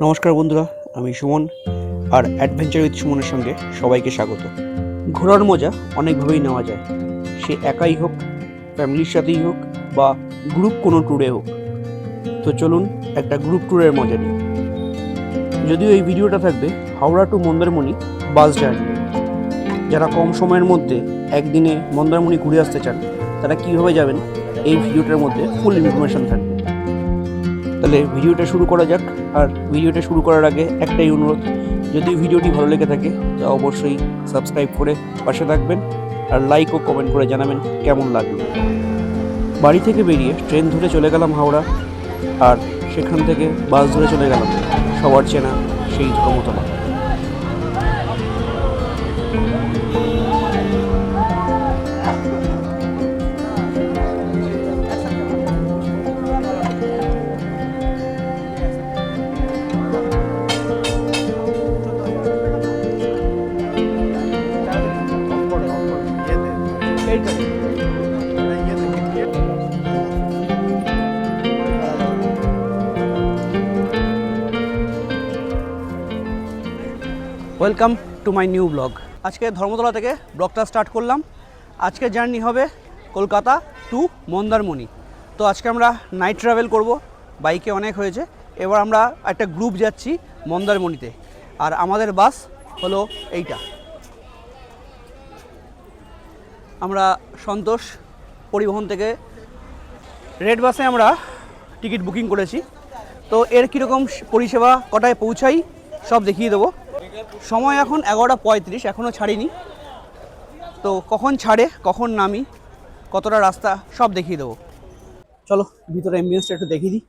নমস্কার বন্ধুরা, আমি সুমন আর অ্যাডভেঞ্চার উইথ সুমনের সঙ্গে সবাইকে স্বাগত। ঘোরার মজা অনেকভাবেই নেওয়া যায়, সে একাই হোক, ফ্যামিলির সাথেই হোক বা গ্রুপ কোনো ট্যুরে হোক। তো চলুন একটা গ্রুপ ট্যুরের মজা নিই। যদিও এই ভিডিওটা থাকবে Howrah to Mandarmani bus journey. যারা কম সময়ের মধ্যে একদিনে মন্দারমণি ঘুরে আসতে চান তারা কীভাবে যাবেন এই ভিডিওটার মধ্যে ফুল ইনফরমেশন থাকবে। তাহলে ভিডিওটা শুরু করা যাক। আর ভিডিওটা শুরু করার আগে একটাই অনুরোধ, যদি ভিডিওটি ভালো লেগে থাকে তা অবশ্যই সাবস্ক্রাইব করে পাশে থাকবেন আর লাইক ও কমেন্ট করে জানাবেন কেমন লাগলো। বাড়ি থেকে বেরিয়ে ট্রেন ধরে চলে গেলাম হাওড়া, আর সেখান থেকে বাস ধরে চলে গেলাম সবার চেনা সেই Dharmatala. Welcome to my new blog. আজকে ধর্মতলা থেকে ব্লগটা স্টার্ট করলাম। আজকে জার্নি হবে কলকাতা টু মন্দারমণি। তো আজকে আমরা নাইট ট্রাভেল করব, বাইকে অনেক হয়েছে। এবার আমরা একটা গ্রুপ যাচ্ছি মন্দারমণিতে, আর আমাদের বাস হলো এইটা। আমরা সন্তোষ পরিবহন থেকে রেড বাসে আমরা টিকিট বুকিং করেছি। তো এর কীরকম পরিষেবা, কটায় পৌঁছাই সব দেখিয়ে দেবো। সময় এখন 11:35, এখনও ছাড়িনি। তো কখন ছাড়ে, কখন নামি, কতটা রাস্তা সব দেখিয়ে দেবো। চলো ভিতরে অ্যাম্বিয়েন্সটা একটু দেখিয়ে দিই।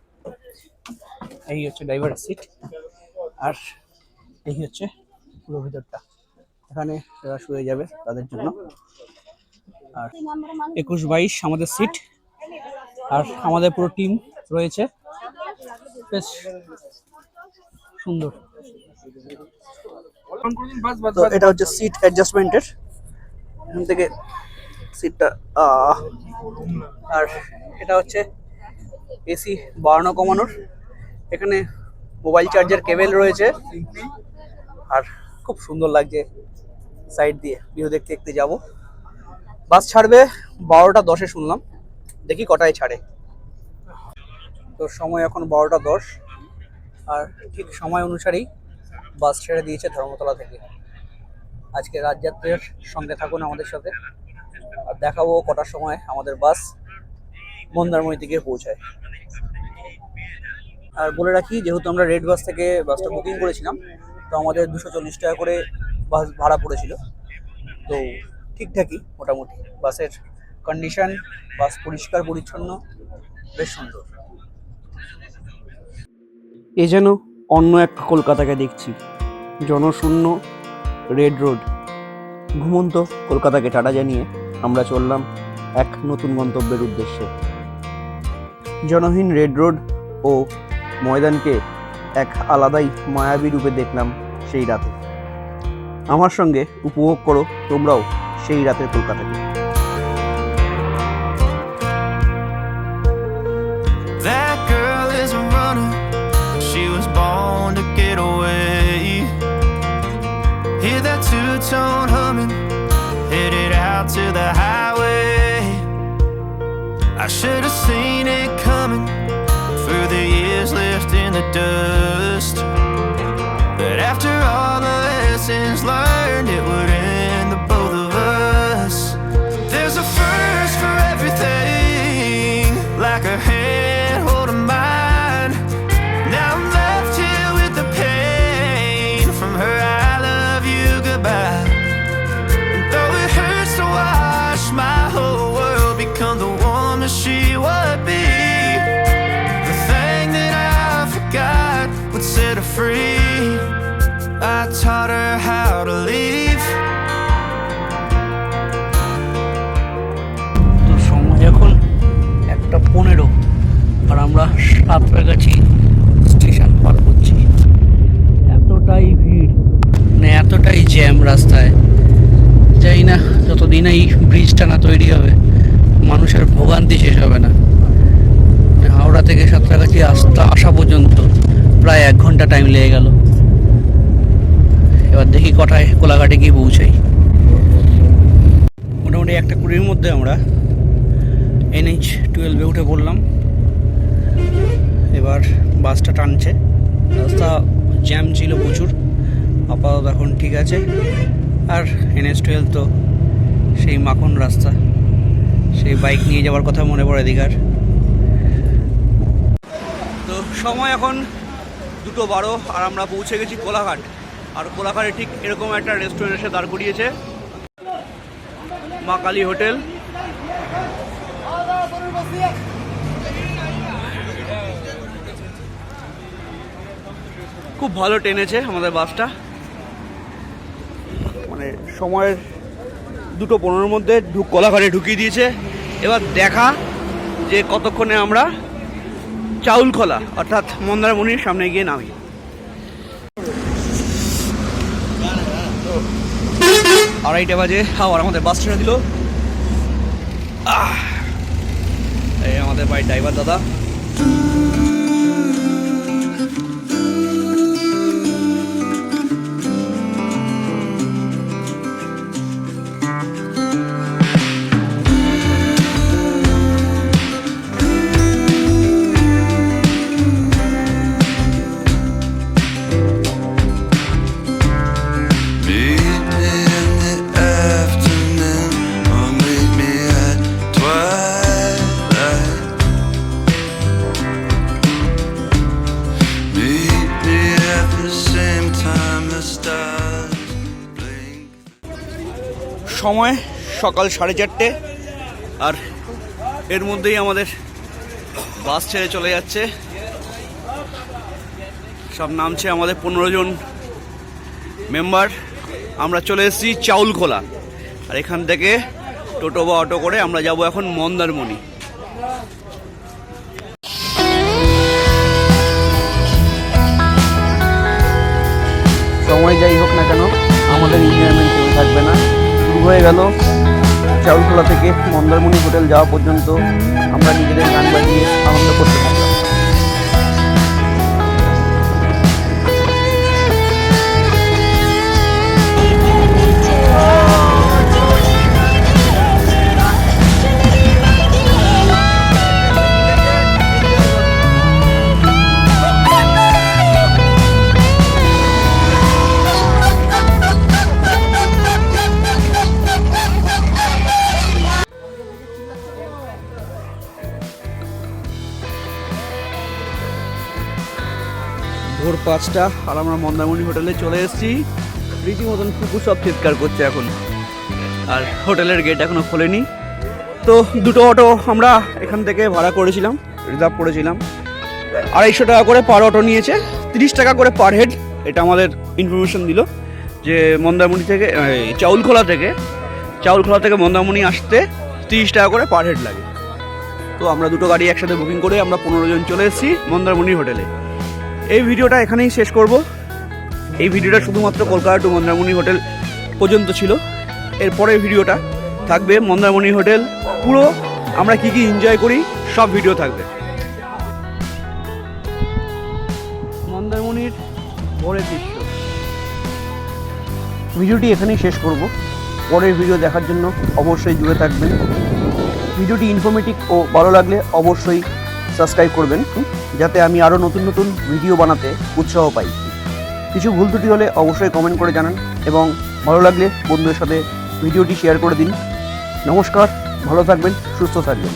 এই হচ্ছে ড্রাইভারের সিট, আর এই হচ্ছে পুরো ভিতরটা। এখানে যারা শুয়ে যাবে তাদের জন্য। আর 21-22 আমাদের সিট, আর আমাদের পুরো টিম রয়েছে। বেশ সুন্দর। তো এটা হচ্ছে সিট অ্যাডজাস্টমেন্টের, এখান থেকে সিটটা। আর এটা হচ্ছে এসি বাড়ানো কমানোর। এখানে মোবাইল চার্জার কেবেল রয়েছে, আর খুব সুন্দর লাগছে সাইড দিয়ে ভিউ দেখতে দেখতে যাবো। বাস ছাড়বে 12:10 শুনলাম, দেখি কটায় ছাড়ে। তো সময় এখন 12:10, আর ঠিক সময় অনুসারেই বাস ছেড়ে দিয়েছে ধর্মতলা থেকে। আজকে রাতযাত্রীর সঙ্গে থাকুন আমাদের সাথে, আর দেখাবো কটার সময় আমাদের বাস মন্দারমণিতে গিয়ে পৌঁছায়। আর বলে রাখি, যেহেতু আমরা রেড বাস থেকে বাসটা বুকিং করেছিলাম, তো আমাদের 240 টাকা করে বাস ভাড়া পড়েছিল। তো ঠিকঠাকই মোটামুটি বাসের কন্ডিশন, বাস পরিষ্কার পরিচ্ছন্ন, বেশ সুন্দর। এ যেন অন্য এক কলকাতাকে দেখছি। জনশূন্য রেড রোড, ঘুমন্ত কলকাতাকে টাটা জানিয়ে আমরা চললাম এক নতুন গন্তব্যের উদ্দেশ্যে। জনহীন রেড রোড ও ময়দানকে এক আলাদাই মায়াবী রূপে দেখলাম সেই রাতে। আমার সঙ্গে উপভোগ করো তোমরাও সেই রাতের কলকাতাকে। That girl is a runner, she was born to get away. Hear that two-tone humming, headed out to the highway. I should have seen it coming through the years left in the dust. But after all the lessons learned, it would end the both of us. There's a first for everything, like a hand holding mine. Now I'm left here with the pain from her I love you goodbye. And though it hurts to watch my whole world become the woman she would be, the thing that I forgot would set her free. I taught her how to leave. তো সময় এখন 1:15, আর আমরা Santragachi station পার করছি। এতটাই ভিড়, মানে এতটাই jam রাস্তায়, জানি না যতদিন এই ব্রিজটা না তৈরি হবে মানুষের ভোগান্তি শেষ হবে না। হাওড়া থেকে সাঁতরাগাছি আসা পর্যন্ত প্রায় 1 ঘন্টা টাইম লেগে গেল। এবার দেখি কটায় কোলাঘাটে গিয়ে পৌঁছাই। মোটামুটি 1:20-র মধ্যে আমরা NH-12 উঠে পড়লাম। এবার বাসটা টানছে, রাস্তা জ্যাম ছিল প্রচুর, আপাতত এখন ঠিক আছে। আর NH-12 তো সেই মাখন রাস্তা, সেই বাইক নিয়ে যাওয়ার কথা মনে পড়ে দীঘার। তো সময় এখন 2:12 আর আমরা পৌঁছে গেছি কোলাঘাট। আর কোলাঘাটে ঠিক এরকম একটা রেস্টুরেন্ট এসে দাঁড় করিয়েছে, মা কালী হোটেল। খুব ভালো টেনেছে আমাদের বাসটা, মানে সময়ের 2:15-র মধ্যে কোলাঘাটে ঢুকিয়ে দিয়েছে। এবার দেখা যে কতক্ষণে আমরা চাউলখোলা অর্থাৎ মন্দারমণির সামনে গিয়ে নামি। আড়াইটা বাজে, আবার আমাদের বাস ছেড়ে দিল। এই আমাদের বাড়ির ড্রাইভার দাদা। সময় সকাল 4:30, আর এর মধ্যেই আমাদের বাস ছেড়ে চলে যাচ্ছে। সব নামছে আমাদের 15 জন মেম্বার। আমরা চলে এসেছি চাউলখোলা, আর এখান থেকে টোটো বা অটো করে আমরা যাব এখন মন্দারমণি। সময় যাই হোক না কেন, আমাদের এনজয়মেন্ট কেউ থাকবে না। শুরু হয়ে গেল চাউলখোলা থেকে মন্দারমণি হোটেল যাওয়া পর্যন্ত আমরা নিজেদের গান বাজিয়ে আনন্দ করতে থাকলাম। ভোর 5টা আর আমরা মন্দারমণি হোটেলে চলে এসেছি। রীতিমতন কুকুর সব চিৎকার করছে এখন, আর হোটেলের গেট এখনো খোলেনি। তো 2টো অটো আমরা এখান থেকে ভাড়া করেছিলাম, রিজার্ভ করেছিলাম। 250 টাকা করে পার অটো নিয়েছে, 30 টাকা করে পার হেড। এটা আমাদের ইনফরমেশন দিল যে মন্দারমণি থেকে চাউলখোলা থেকে মন্দারমণি আসতে 30 টাকা করে পার হেড লাগে। তো আমরা 2টো গাড়ি একসাথে বুকিং করে আমরা 15 জন চলে এসেছি মন্দারমণি হোটেলে। এই ভিডিওটা এখানেই শেষ করব। এই ভিডিওটা শুধুমাত্র কলকাতা টু মন্দারমণি হোটেল পর্যন্ত ছিল। এরপরের ভিডিওটা থাকবে মন্দারমণি হোটেল পুরো আমরা কি কি এনজয় করি সব ভিডিও থাকবে। মন্দারমণির ভোরের দৃশ্য। ভিডিওটি এখানেই শেষ করব। পরের ভিডিও দেখার জন্য অবশ্যই জুড়ে থাকবেন। ভিডিওটি ইনফরমেটিভ ও ভালো লাগলে অবশ্যই সাবস্ক্রাইব করবেন, যাতে আমি আরও নতুন নতুন ভিডিও বানাতে উৎসাহ পাই। কিছু ভুল ত্রুটি হলে অবশ্যই কমেন্ট করে জানান, এবং ভালো লাগলে বন্ধুদের সাথে ভিডিওটি শেয়ার করে দিন। নমস্কার, ভালো থাকবেন, সুস্থ থাকবেন।